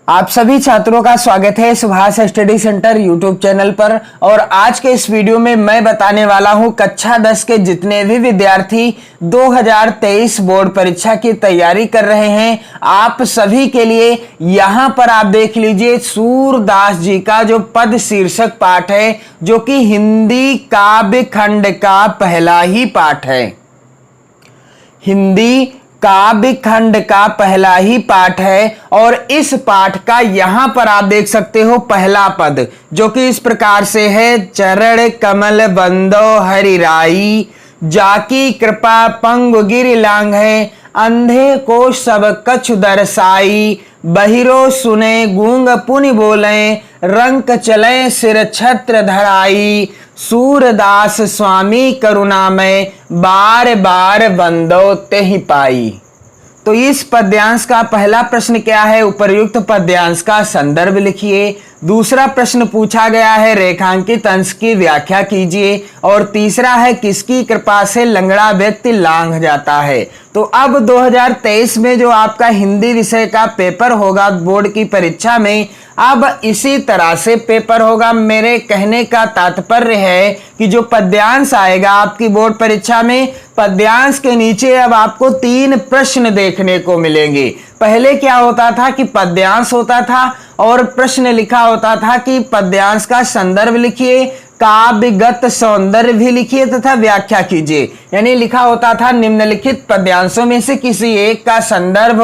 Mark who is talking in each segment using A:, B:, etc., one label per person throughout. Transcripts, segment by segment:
A: आप सभी छात्रों का स्वागत है Subhash study centre YouTube channel पर। और आज के इस वीडियो में मैं बताने वाला हूं कक्षा 10 के जितने भी विद्यार्थी 2023 बोर्ड परीक्षा की तैयारी कर रहे हैं, आप सभी के लिए यहां पर आप देख लीजिए सूरदास जी का जो पद शीर्षक पाठ है, जो कि हिंदी काव्य खंड का पहला ही पाठ है। हिंदी काव्य खंड का पहला ही पाठ है और इस पाठ का यहां पर आप देख सकते हो पहला पद, जो कि इस प्रकार से है। चरण कमल बंदो हरिराई, जाकी कृपा पंगु गिरि लांग है, अंधे को सब कछु दरसाई, बहिरो सुने गूंग पुनि बोले, रंक चले सिर छत्र धराई, सूरदास स्वामी करुणामय, बार बार बंदो तेहि पाई। तो इस पद्यांश का पहला प्रश्न क्या है? उपर्युक्त पद्यांश का संदर्भ लिखिए। दूसरा प्रश्न पूछा गया है रेखांकित अंश की व्याख्या कीजिए। और तीसरा है किसकी कृपा से लंगड़ा व्यक्ति लांघ जाता है। तो अब 2023 में जो आपका हिंदी विषय का पेपर होगा बोर्ड की परीक्षा में, अब इसी तरह से पेपर होगा। मेरे कहने का तात्पर्य है कि जो पद्यांश आएगा आपकी बोर्ड परीक्षा में, पद्यांश के नीचे अब आपको 3 प्रश्न देखने को मिलेंगे। पहले क्या होता था कि पद्यांश होता था और प्रश्न लिखा होता था कि पद्यांश का संदर्भ लिखिए, काव्यगत सौंदर्य भी लिखिए तथा व्याख्या कीजिए। यानी लिखा होता था निम्नलिखित पद्यांशों में से किसी एक का संदर्भ,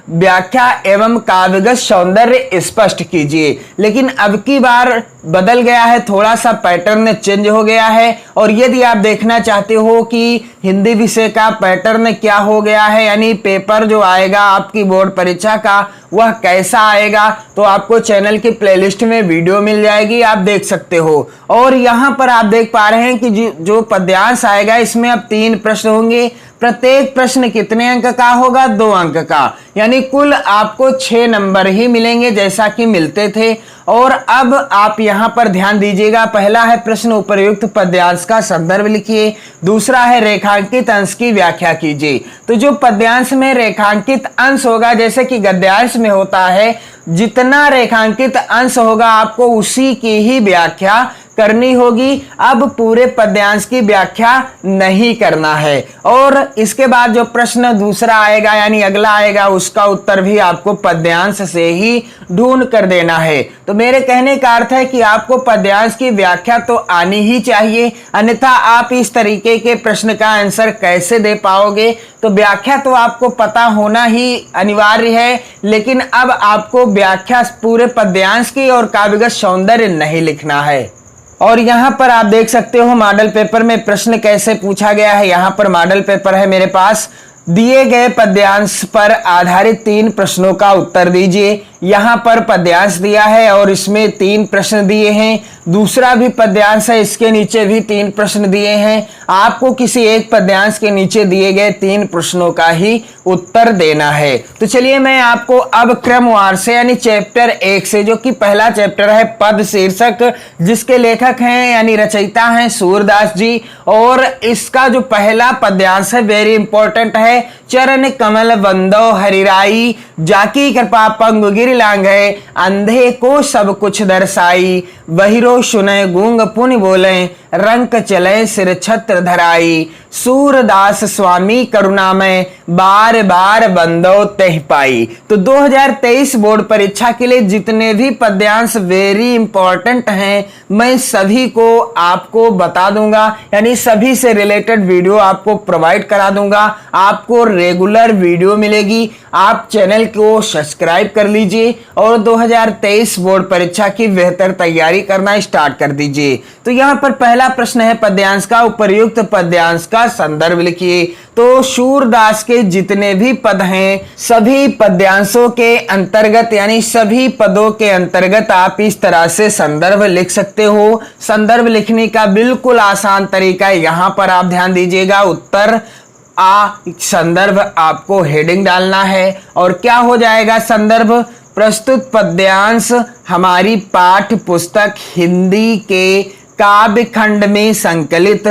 A: व्याख्या एवं काव्यगत सौंदर्य स्पष्ट कीजिए। लेकिन अब की बार बदल गया है, थोड़ा सा पैटर्न चेंज हो गया है। और यदि आप देखना चाहते हो कि हिंदी विषय का पैटर्न क्या हो गया है, यानी पेपर जो आएगा आपकी बोर्ड परीक्षा का वह कैसा आएगा, तो आपको चैनल की प्लेलिस्ट में वीडियो मिल जाएगी, आप देख सकते हो। और यहाँ पर आप देख पा रहे हैं कि जो पद्यांश आएगा इसमें अब 3 प्रश्न होंगे। प्रत्येक प्रश्न कितने अंक का होगा? 2 अंक का, यानी कुल आपको 6 नंबर ही मिलेंगे जैसा कि मिलते थे। और अब आप यहां पर ध्यान दीजिएगा, पहला है प्रश्न उपर्युक्त पद्यांश का संदर्भ लिखिए, दूसरा है रेखांकित अंश की व्याख्या कीजिए। तो जो पद्यांश में रेखांकित अंश होगा, जैसे कि गद्यांश में होता है, जितना रेखांकित अंश होगा आपको उसी की ही व्याख्या करनी होगी। अब पूरे पद्यांश की व्याख्या नहीं करना है। और इसके बाद जो प्रश्न दूसरा आएगा यानी अगला आएगा, उसका उत्तर भी आपको पद्यांश से ही ढूंढ कर देना है। तो मेरे कहने का अर्थ है कि आपको पद्यांश की व्याख्या तो आनी ही चाहिए, अन्यथा आप इस तरीके के प्रश्न का आंसर कैसे दे पाओगे। तो व्याख्या तो आपको पता होना ही अनिवार्य है, लेकिन अब आपको व्याख्या पूरे पद्यांश की और काव्यगत सौंदर्य नहीं लिखना है। और यहां पर आप देख सकते हो मॉडल पेपर में प्रश्न कैसे पूछा गया है। यहां पर मॉडल पेपर है मेरे पास, दिए गए पद्यांश पर आधारित 3 प्रश्नों का उत्तर दीजिए। यहां पर पद्यांश दिया है और इसमें 3 प्रश्न दिए हैं। दूसरा भी पद्यांश है, इसके नीचे भी 3 प्रश्न दिए हैं। आपको किसी एक पद्यांश के नीचे दिए गए 3 प्रश्नों का ही उत्तर देना है। तो चलिए मैं आपको अब क्रमवार से यानी चैप्टर 1 से, जो कि पहला चैप्टर है पद शीर्षक, जिसके लेखक हैं यानी रचयिता हैं सूरदास जी। और इसका जो पहला पद्यांश है वेरी इंपॉर्टेंट है। चरण कमल बंदो हरिराई, जाकी कृपा पंगु गिरि लांघ है, अंधे को सब कुछ दर्शाई, बहिरो सुने गूंग पुनि बोले, रंक चले सिर छत्र धराई, सूरदास स्वामी करुणामय, बार बार बंदो तेहि पाई। तो 2023 बोर्ड परीक्षा के लिए जितने भी पद्यांश वेरी इंपॉर्टेंट हैं, मैं सभी को आपको बता दूंगा, यानी सभी से रिलेटेड वीडियो आपको प्रोवाइड करा दूंगा। आपको रेगुलर वीडियो मिलेगी। आप चैनल को सब्सक्राइब कर लीजिए और 2023 बोर्ड परीक्षा की बेहतर तैयारी करना स्टार्ट कर दीजिए। तो यहाँ पर पहला प्रश्न है पद्यांश का, उपर्युक्त पद्यांश का संदर्भ लिखिए। तो सूरदास के जितने भी पद हैं सभी पद्यांशों के अंतर्गत यानी सभी पदों के अंतर्गत आप इस तरह से संदर्भ लिख सकते हो। संदर्भ लिखने का बिल्कुल आसान तरीका यहाँ पर आप ध्यान दीजिएगा। उत्तर संदर्भ आपको हेडिंग डालना है और क्या हो जाएगा संदर्भ? प्रस्तुत पद्यांश हमारी पाठ्य पुस्तक हिंदी के काव्य खंड में संकलित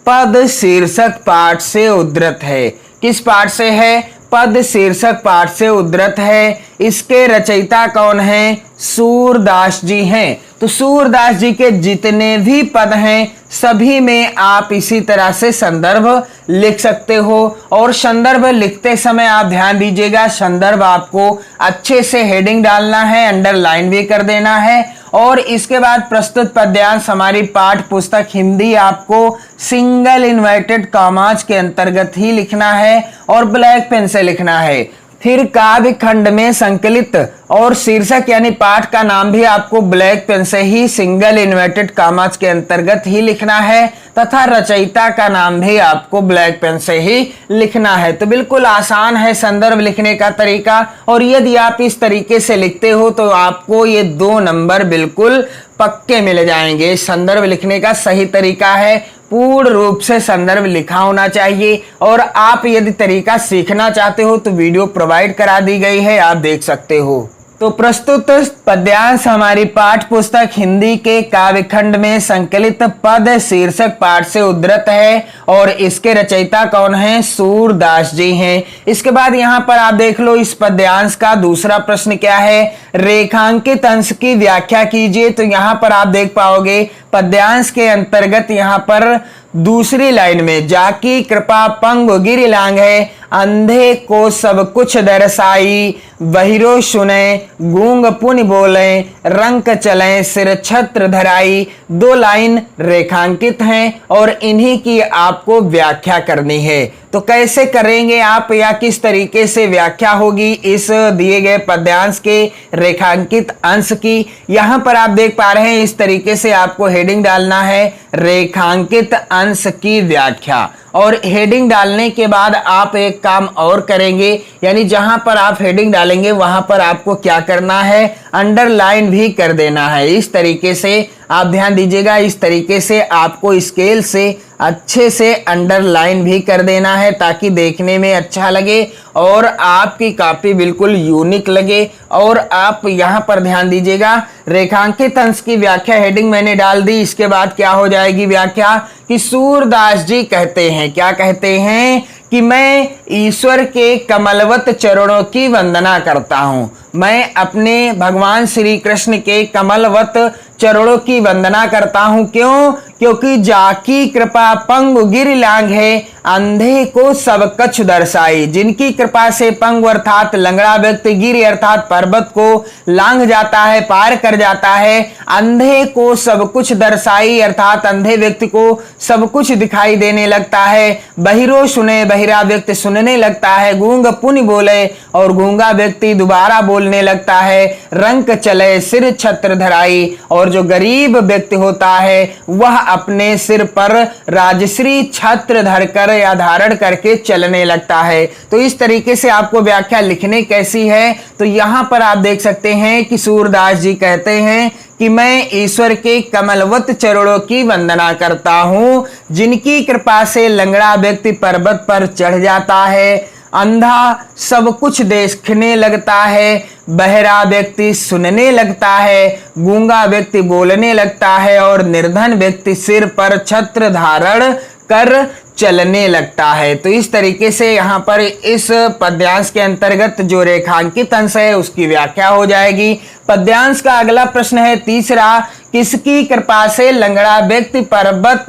A: पद शीर्षक पाठ से उद्धृत है। किस पाठ से है? पद शीर्षक पाठ से उद्धृत है। इसके रचयिता कौन हैं? सूरदास जी हैं। तो सूरदास जी के जितने भी पद हैं सभी में आप इसी तरह से संदर्भ लिख सकते हो। और संदर्भ लिखते समय आप ध्यान दीजिएगा, संदर्भ आपको अच्छे से हेडिंग डालना है, अंडरलाइन भी कर देना है। और इसके बाद प्रस्तुत पद्यांश हमारी पाठ पुस्तक हिंदी आपको सिंगल इन्वर्टेड कॉमास के अंतर्गत ही लिखना है और ब्लैक पेन से लिखना है। फिर काव्य खंड में संकलित और शीर्षक यानी पाठ का नाम भी आपको ब्लैक पेन से ही सिंगल इन्वर्टेड कॉमास के अंतर्गत ही लिखना है तथा रचयिता का नाम भी आपको ब्लैक पेन से ही लिखना है। तो बिल्कुल आसान है संदर्भ लिखने का तरीका, और यदि आप इस तरीके से लिखते हो तो आपको ये 2 नंबर बिल्कुल पक्के मिल जाएंगे। संदर्भ लिखने का सही तरीका है, पूर्ण रूप से संदर्भ लिखा होना चाहिए। और आप यदि तरीका सीखना चाहते हो तो वीडियो प्रोवाइड करा दी गई है, आप देख सकते हो। तो प्रस्तुत पद्यांश हमारी पाठ पुस्तक हिंदी के काव्य खंड में संकलित पद शीर्षक पाठ से उद्धृत है और इसके रचयिता कौन हैं? सूरदास जी हैं। इसके बाद यहाँ पर आप देख लो, इस पद्यांश का दूसरा प्रश्न क्या है? रेखांकित अंश की व्याख्या कीजिए। तो यहाँ पर आप देख पाओगे पद्यांश के अंतर्गत यहाँ पर दूसरी लाइन में जाकी कृपा पंगु गिरि लांघे, अंधे को सब कुछ दर्शाई, बहिरो सुने गूंग पुनि बोले, रंक चले सिर छत्र धराई। 2 लाइन रेखांकित हैं और इन्हीं की आपको व्याख्या करनी है। तो कैसे करेंगे आप या किस तरीके से व्याख्या होगी इस दिए गए पद्यांश के रेखांकित अंश की? यहां पर आप देख पा रहे हैं इस तरीके से आपको हेडिंग डालना है, रेखांकित अंश की व्याख्या। और हेडिंग डालने के बाद आप एक काम और करेंगे, यानी जहां पर आप हेडिंग डालेंगे वहां पर आपको क्या करना है? अंडरलाइन भी कर देना है। इस तरीके से आप ध्यान दीजिएगा, इस तरीके से आपको स्केल से अच्छे से अंडरलाइन भी कर देना है ताकि देखने में अच्छा लगे और आपकी कॉपी बिल्कुल यूनिक लगे। और आप यहां पर ध्यान दीजिएगा, रेखांकित अंश की व्याख्या हेडिंग मैंने डाल दी। इसके बाद क्या हो जाएगी व्याख्या? कि सूरदास जी कहते हैं, क्या कहते हैं? कि मैं ईश्वर के कमलवत चरणों की वंदना करता हूं। मैं अपने भगवान श्री कृष्ण के कमलवत चरणों की वंदना करता हूं। क्यों? क्योंकि जाकी कृपा पंगु गिरि लांघे, अंधे को सब कछ दर्शाई। जिनकी कृपा से पंगु अर्थात लंगड़ा व्यक्ति गिरि अर्थात पर्वत को लांघ जाता है, पार कर जाता है। अंधे को सब कुछ दर्शाई अर्थात अंधे व्यक्ति को सब कुछ दिखाई देने लगता है। बहिरो सुने, बहिरा व्यक्ति सुनने लगता है। गूंग पुनि बोले, और गूंगा व्यक्ति दोबारा बोलने लगता है। रंक चले सिर छत्र धराई, और जो गरीब व्यक्ति होता है वह अपने सिर पर राजश्री छत्र धरकर या धारण करके चलने लगता है। तो इस तरीके से आपको व्याख्या लिखने कैसी है? तो यहां पर आप देख सकते हैं कि सूरदास जी कहते हैं कि मैं ईश्वर के कमलवत चरणों की वंदना करता हूं, जिनकी कृपा से लंगड़ा व्यक्ति पर्वत पर चढ़ जाता है, अंधा सब कुछ देखने लगता है, बहरा व्यक्ति सुनने लगता है, गूंगा व्यक्ति बोलने लगता है और निर्धन व्यक्ति सिर पर छत्र धारण कर चलने लगता है। तो इस तरीके से यहाँ पर इस पद्यांश के अंतर्गत जो रेखांकित अंश है उसकी व्याख्या हो जाएगी। पद्यांश का अगला प्रश्न है तीसरा, किसकी कृपा से लंगड़ा व्यक्ति पर्वत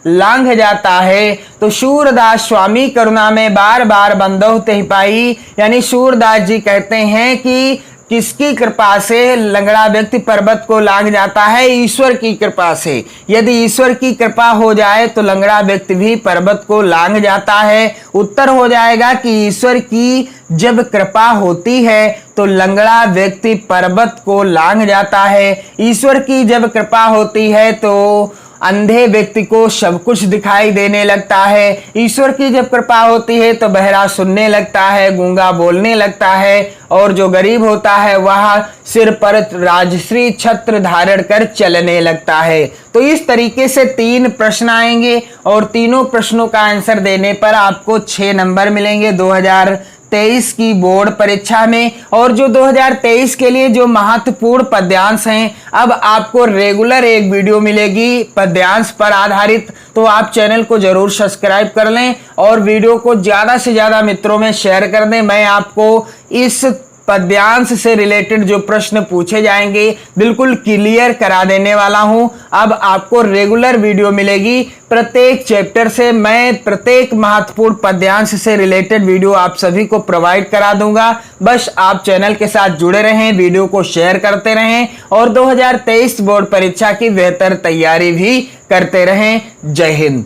A: लांघ जाता है? तो सूरदास स्वामी करुणा में बार बार बंदो तेहि पाई, यानी सूरदास जी कहते हैं कि किसकी कृपा से लंगड़ा व्यक्ति पर्वत को लांघ जाता है? ईश्वर की कृपा से। यदि ईश्वर की कृपा हो जाए तो लंगड़ा व्यक्ति भी पर्वत को लांघ जाता है। उत्तर हो जाएगा कि ईश्वर की जब कृपा होती है तो लंगड़ा व्यक्ति पर्वत को लांघ जाता है। ईश्वर की जब कृपा होती है तो अंधे व्यक्ति को सब कुछ दिखाई देने लगता है। ईश्वर की जब कृपा होती है तो बहरा सुनने लगता है, गूंगा बोलने लगता है, और जो गरीब होता है वह सिर पर राजश्री छत्र धारण कर चलने लगता है। तो इस तरीके से 3 प्रश्न आएंगे और तीनों प्रश्नों का आंसर देने पर आपको 6 नंबर मिलेंगे 2023 2023 की बोर्ड परीक्षा में। और जो 2023 के लिए जो महत्वपूर्ण पद्यांश हैं, अब आपको रेगुलर एक वीडियो मिलेगी पद्यांश पर आधारित, तो आप चैनल को जरूर सब्सक्राइब कर लें और वीडियो को ज्यादा से ज्यादा मित्रों में शेयर कर दें। मैं आपको इस पद्यांश से रिलेटेड जो प्रश्न पूछे जाएंगे बिल्कुल क्लियर करा देने वाला हूं। अब आपको रेगुलर वीडियो मिलेगी प्रत्येक चैप्टर से। मैं प्रत्येक महत्वपूर्ण पद्यांश से रिलेटेड वीडियो आप सभी को प्रोवाइड करा दूंगा। बस आप चैनल के साथ जुड़े रहें, वीडियो को शेयर करते रहें और 2023 बोर्ड परीक्षा की बेहतर तैयारी भी करते रहें। जय हिंद।